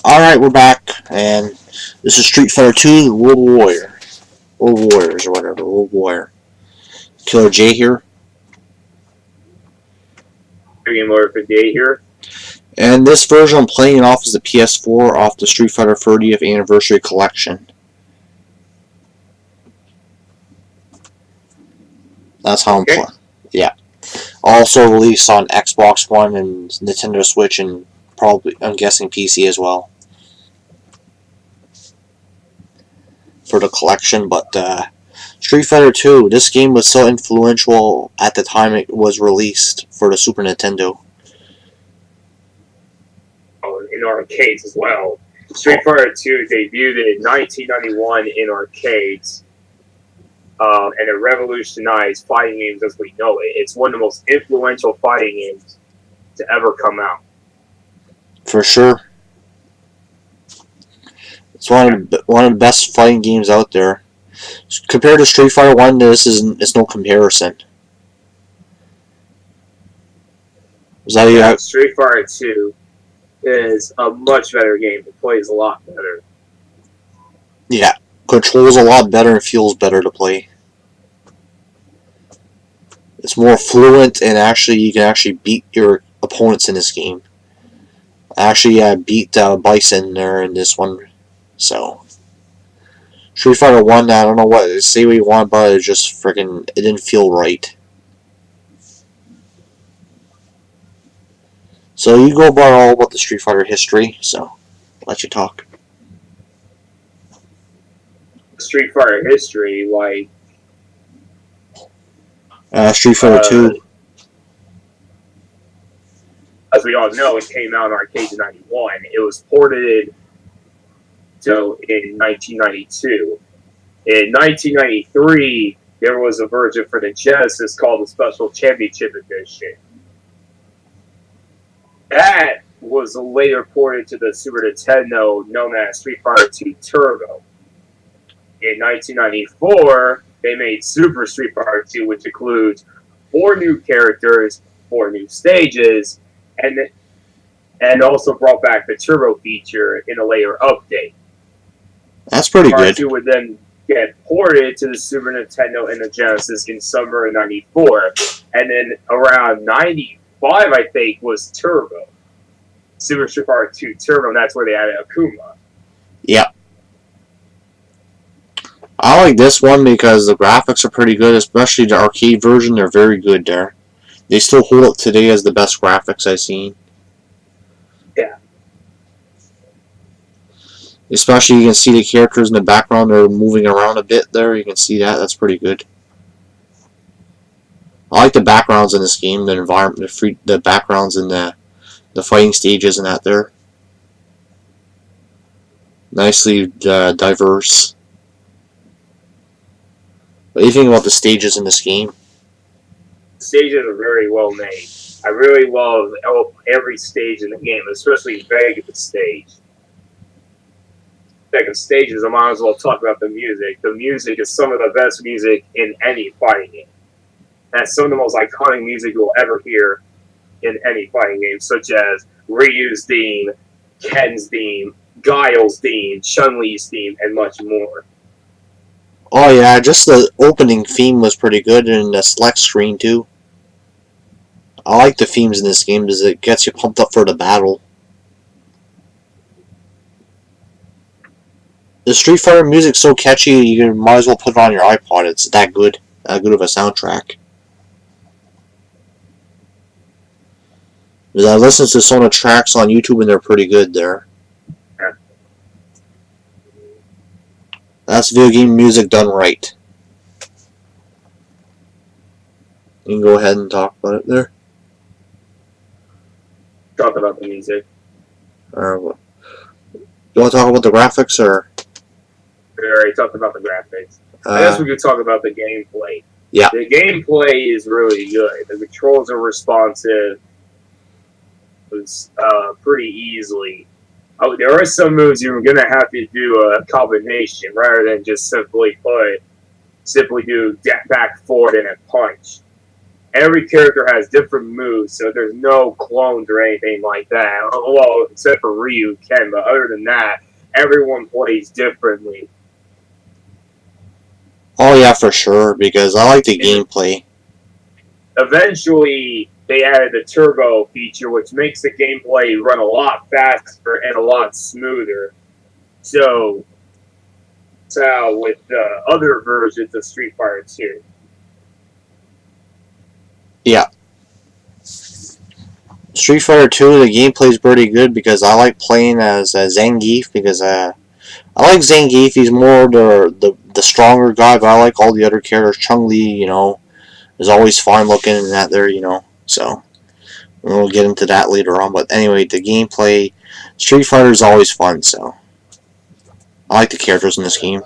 Alright, we're back, and this is Street Fighter 2 World Warrior. World Warriors, or whatever, World Warrior. Killer J here. Game Lord 58 here. And this version I'm playing off is the PS4 off the Street Fighter 30th Anniversary Collection. That's how I'm playing. Yeah. Also released on Xbox One and Nintendo Switch and probably, I'm guessing, PC as well. For the collection, but Street Fighter 2, this game was so influential at the time it was released for the Super Nintendo. Oh, in arcades as well. Street Fighter 2 debuted in 1991 in arcades, and it revolutionized fighting games as we know it. It's one of the most influential fighting games to ever come out. For sure. It's one of the best fighting games out there. Compared to Street Fighter 1, it's no comparison. Street Fighter 2 is a much better game. It plays a lot better. Yeah, controls a lot better and feels better to play. It's more fluent, and you can actually beat your opponents in this game. Actually, I beat Bison there in this one. So, Street Fighter 1, I don't know what, say what you want, but it just freaking, it didn't feel right. So you go about all about the Street Fighter history, so I'll let you talk. Street Fighter history, like... Street Fighter 2. As we all know, it came out in arcades in 91. It was ported in 1992. In 1993, there was a version for the Genesis called the Special Championship Edition. That was later ported to the Super Nintendo, known as Street Fighter 2 Turbo. In 1994, they made Super Street Fighter 2, which includes 4 new characters, 4 new stages, and also brought back the Turbo feature in a later update. That's pretty good. 2 would then get ported to the Super Nintendo and the Genesis in summer of 94. And then around 95, I think, was Turbo. Super Street Fighter 2 Turbo, and that's where they added Akuma. Yep. I like this one because the graphics are pretty good, especially the arcade version. They're very good there. They still hold up today as the best graphics I've seen. Yeah. Especially you can see the characters in the background, they're moving around a bit there. You can see that. That's pretty good. I like the backgrounds in this game, the environment, the backgrounds in the fighting stages and that there. Nicely diverse. What do you think about the stages in this game? The stages are very well made. I really love every stage in the game, especially Vega's stage. Vega's stages, I might as well talk about the music. The music is some of the best music in any fighting game. That's some of the most iconic music you'll ever hear in any fighting game, such as Ryu's theme, Ken's theme, Guile's theme, Chun-Li's theme, and much more. Oh yeah, just the opening theme was pretty good, and the select screen too. I like the themes in this game because it gets you pumped up for the battle. The Street Fighter music's so catchy, you might as well put it on your iPod. It's that good of a soundtrack. Because I listened to some of the tracks on YouTube and they're pretty good there. That's video game music done right. You can go ahead and talk about it there. Talk about the music. You want to talk about the graphics, or? We already talked about the graphics. I guess we could talk about the gameplay. Yeah. The gameplay is really good. The controls are responsive. It's pretty easily. There are some moves you're going to have to do a combination rather than just simply do back, forward, and a punch. every character has different moves, so there's no clones or anything like that. Well, except for Ryu, Ken, but other than that, everyone plays differently. Oh yeah, for sure, because I like the gameplay. Eventually, they added the turbo feature, which makes the gameplay run a lot faster and a lot smoother. So, with the other versions of Street Fighter 2. Yeah. Street Fighter 2, the gameplay is pretty good because I like playing as Zangief because I like Zangief. He's more the stronger guy, but I like all the other characters. Chun-Li, you know, is always fine looking in that there, you know. So we'll get into that later on. But anyway, the gameplay, Street Fighter is always fun. So I like the characters in this game,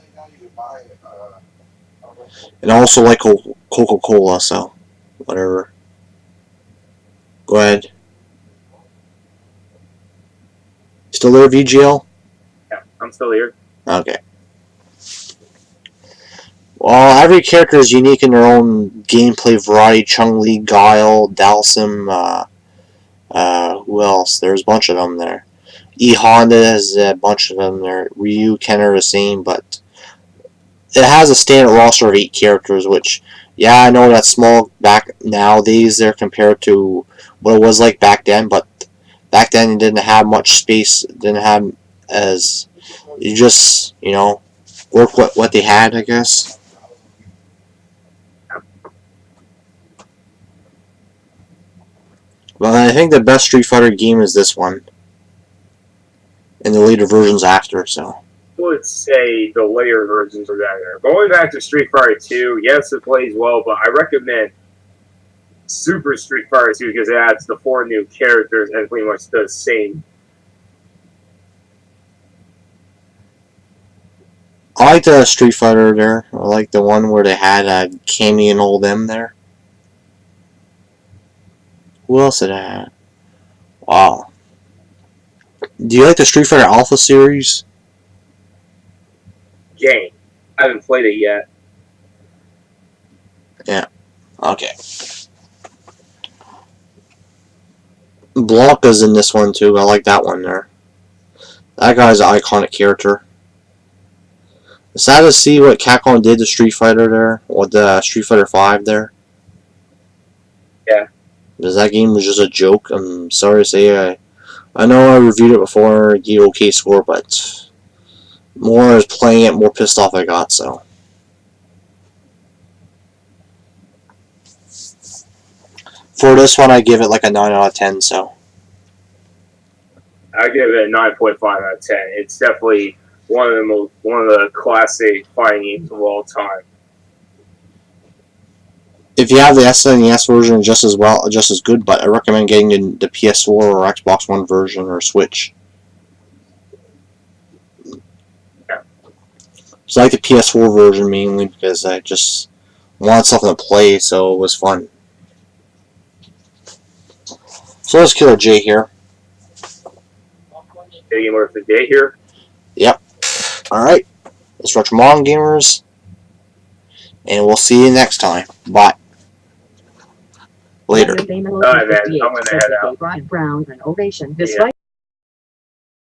and I also like Coca-Cola. So whatever. Go ahead. Still there, VGL? Yeah, I'm still here. Okay. Well, every character is unique in their own gameplay variety. Chun-Li, Guile, Dalsim, who else? There's a bunch of them there. E-Honda has a bunch of them there. Ryu, Ken are the same, but it has a standard roster of 8 characters, which, yeah, I know that's small back nowadays there compared to what it was like back then, but back then it didn't have much space, didn't have as, you just, you know, work what they had, I guess. Well, I think the best Street Fighter game is this one, and the later versions after, so. I would say the later versions are better. Going back to Street Fighter 2, yes, it plays well, but I recommend Super Street Fighter 2 because it adds the 4 new characters and pretty much the same. I like the Street Fighter there. I like the one where they had Cammy and all them there. Who else did I have? Wow. Do you like the Street Fighter Alpha series? Game. I haven't played it yet. Yeah. Okay. Blanca's in this one too. I like that one there. That guy's an iconic character. It's sad to see what Capcom did to Street Fighter there, with the Street Fighter 5 there. Yeah. Because that game was just a joke. I'm sorry to say. I know I reviewed it before, gave an okay score, but more as playing it, more pissed off I got, so. For this one, I give it like a 9 out of 10, so. I give it a 9.5 out of 10. It's definitely one of the classic fighting games of all time. If you have the SNES version, just as good, but I recommend getting the PS4 or Xbox One version or Switch. Yeah. So I like the PS4 version mainly because I just wanted something to play, so it was fun. So let's kill a J here. Gamer of the day here. Yep. Alright. Let's Retro Gamers. And we'll see you next time. Bye. Later. Alright, man. I'm gonna head out. Brian Brown an ovation. Yeah.